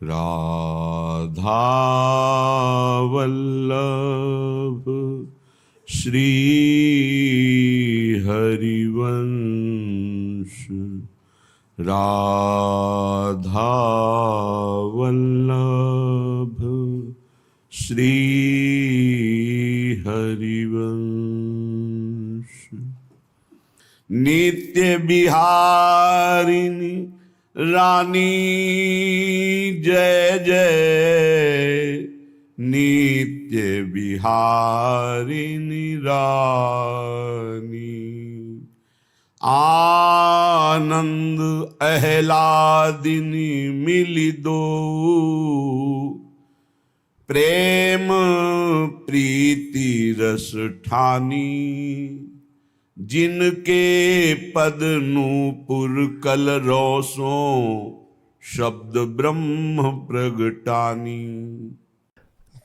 राधा वल्लभ श्री हरिवंश। राधा वल्लभ श्री हरिवंश। नित्य बिहारिणी रानी जय जय। नित्य बिहारिणी रानी। आनंद अहलादिनी मिली दो। प्रेम प्रीति रस ठानी। जिनके पद नूपुर कल रोसों शब्द ब्रह्म प्रगटानी।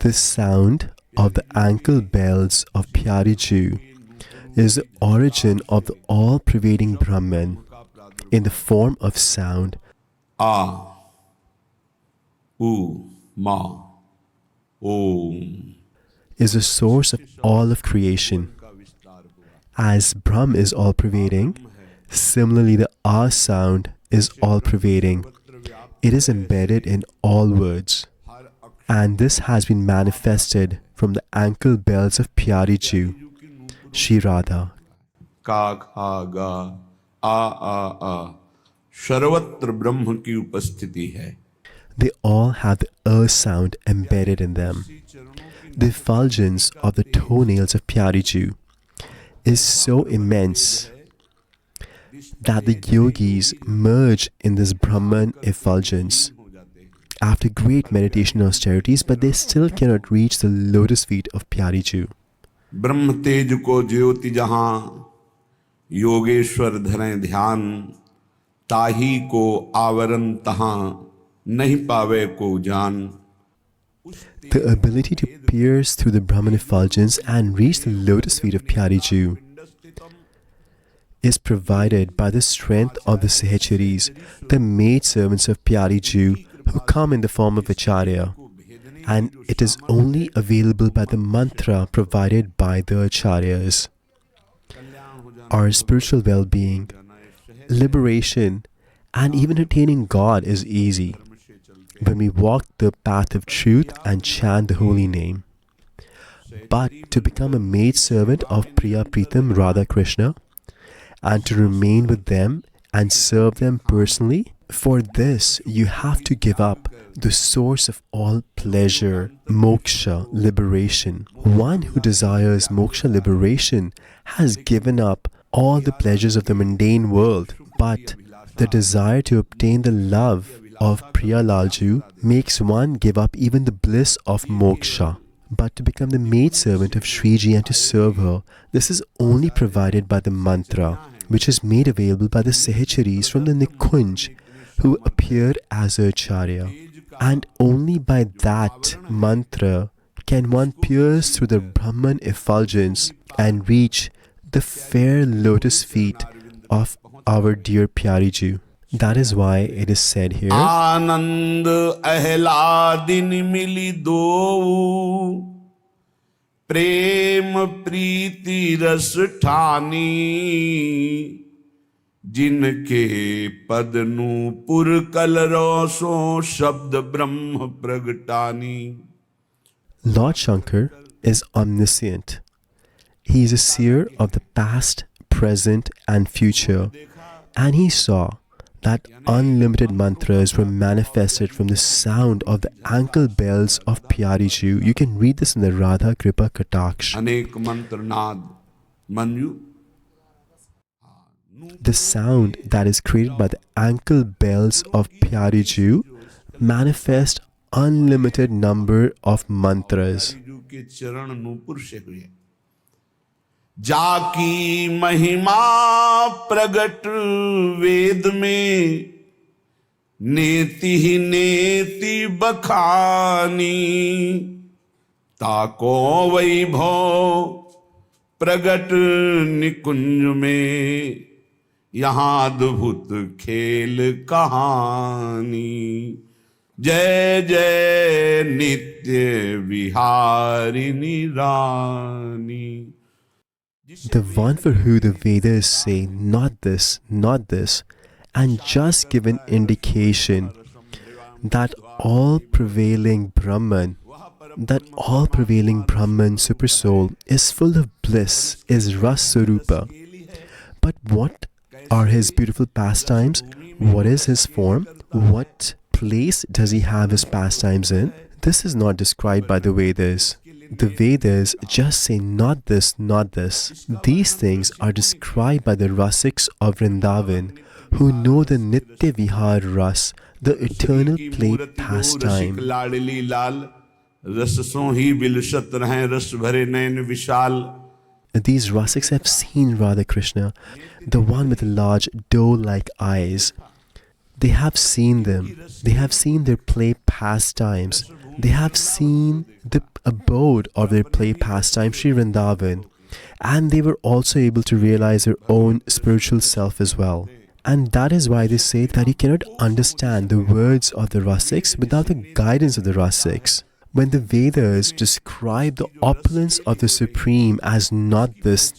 The sound of the ankle bells of Pyari Ju is the origin of the all-pervading Brahman in the form of sound. आ उ मा ओम Is the source of all of creation. As Brahm is all-pervading, similarly the A sound is all-pervading. It is embedded in all words. And this has been manifested from the ankle bells of Pyari Ju, Shri Radha. का खा गा आ सर्वत्र ब्रह्म की उपस्थिति है। They all have the A sound embedded in them. The effulgence of the toenails of Pyari Ju is so immense that the yogis merge in this Brahman effulgence after great meditation austerities, but they still cannot reach the lotus feet of Pyari Ju. ब्रह्म तेज को ज्योति जहां योगेश्वर धरें ध्यान। ताही को आवरण तहां नहीं पावे को जान। The ability to pierce through the Brahman effulgence and reach the lotus feet of Pyari Ju is provided by the strength of the Sahacharis, the maidservants of Pyari Ju, who come in the form of Acharya, and it is only available by the mantra provided by the Acharyas. Our spiritual well-being, liberation, and even attaining God is easy when we walk the path of truth and chant the holy name. But to become a maidservant of Priya Pritam Radha Krishna and to remain with them and serve them personally, for this you have to give up the source of all pleasure, moksha, liberation. One who desires moksha liberation has given up all the pleasures of the mundane world, but the desire to obtain the love of Priya Lalju makes one give up even the bliss of moksha. But to become the maidservant of Shriji and to serve her, this is only provided by the mantra, which is made available by the Sahacharis from the Nikunj, who appeared as a Acharya. And only by that mantra can one pierce through the Brahman effulgence and reach the fair lotus feet of our dear Pyari Ju. That is why it is said here, आनंद अहलादिन मिली दो। प्रेम प्रीति रस ठानी। जिनके पद नूपुर कल रोसों शब्द ब्रह्म प्रगटानी। Lord Shankar is omniscient. He is a seer of the past, present, and future, and he saw that unlimited mantras were manifested from the sound of the ankle bells of Pyari Ju. You can read this in the Radha Kripa Kataksh. अनेक मंत्र नाद Manju. The sound that is created by the ankle bells of Pyari Ju manifest unlimited number of mantras. के चरण नूपुर से हुए। जाकी महिमा प्रगट वेद में। नेति ही नेति बखानी। ताको वैभव प्रगट निकुंज में। यहाँ अद्भुत खेल कहानी। जय जय नित्य विहारिणी रानी. The one for who the Vedas say, not this, and just give an indication that all prevailing Brahman, Supersoul, is full of bliss, is Ras Sarupa. But what are his beautiful pastimes? What is his form? What place does he have his pastimes in? This is not described by the Vedas. The Vedas just say not this. These things are described by the Rasiks of Vrindavan, who know the Nitya Vihar Ras, the eternal play pastime. लाडली लाल रससों ही बिलसत रहें रस भरे नयन विशाल. These Rasiks have seen Radha Krishna, the one with the large doe-like eyes. They have seen them. They have seen their play pastimes. They have seen the abode of their play pastime, Sri Vrindavan. And they were also able to realize their own spiritual self as well. And that is why they say that you cannot understand the words of the Rasiks without the guidance of the Rasiks. When the Vedas describe the opulence of the Supreme as not this,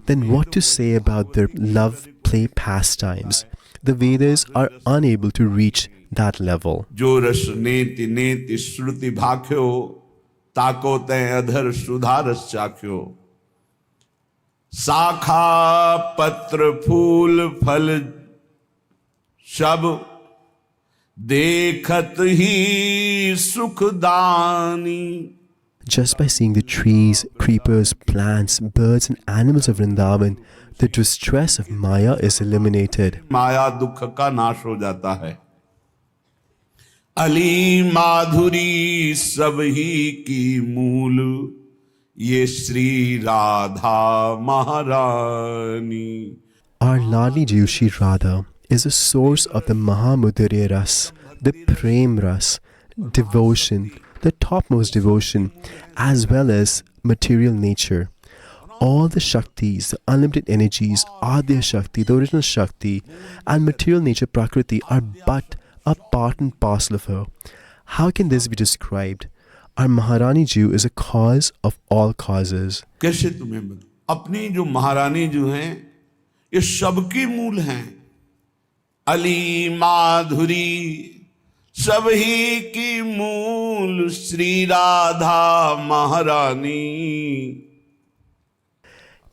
then what to say about their love play pastimes? The Vedas are unable to reach that level. जो रस नेति नेति श्रुति भाख्यो ताको तय अधर सुधा रस चाख्यो. शाखा पत्र फूल फल सब देखत ही सुखदानी. Just by seeing the trees, creepers, plants, birds and animals of Vrindavan, the distress of Maya is eliminated. माया दुख का नाश हो जाता है. अली माधुरी सब ही की मूल ये श्री राधा महारानी. Our Lali Jew Shri Radha is a source of the Mahamudurya Ras, the Prem Ras, devotion, the topmost devotion, as well as material nature. All the Shaktis, the unlimited energies, Adya Shakti, the original Shakti, and material nature Prakriti are but a part and parcel of her. How can this be described? Our Maharani Jew is a cause of all causes. कैसे तुम्हें बता? अपनी जो महारानी जो हैं ये सबकी मूल हैं. अली माधुरी सब ही की मूल श्री राधा महारानी.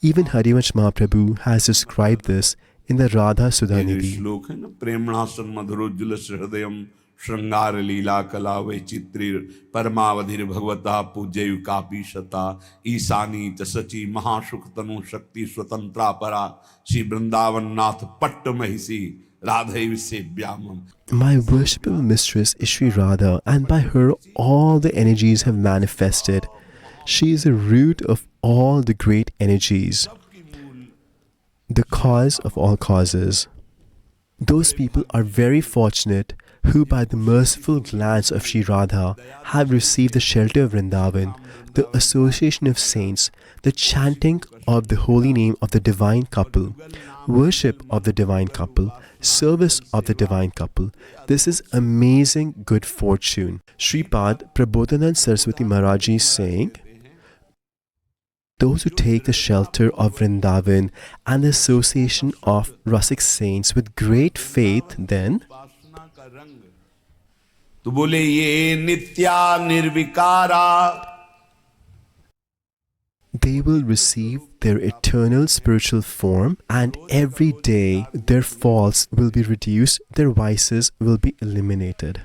Even Harivansh Mahaprabhu has described this in the Radha ये जो Sudhanidhi. श्लोक है ना, प्रेमणासन मधुरोज्जल हृदयम श्रृंगार लीला कला वैचित्री परमावधिर भगवता पूज्य कापी शता ईशानी च सची महासुख तनु शक्ति स्वतंत्रा परा श्री वृंदावन नाथ पट्ट महिषी Radhe सेव्यामम. My worshipful mistress is Sri Radha, and by her all the energies have manifested. She is the root of all the great energies, the cause of all causes. Those people are very fortunate who by the merciful glance of Sri Radha have received the shelter of Vrindavan, the association of saints, the chanting of the holy name of the divine couple, worship of the divine couple, service of the divine couple. This is amazing good fortune. Sripad Prabodhanand Saraswati Maharaj is saying, those who take the shelter of Vrindavan and the association of Rasik saints with great faith, then तो बोले ये नित्या निर्विकारा. they will receive their eternal spiritual form, and every day their faults will be reduced, their vices will be eliminated.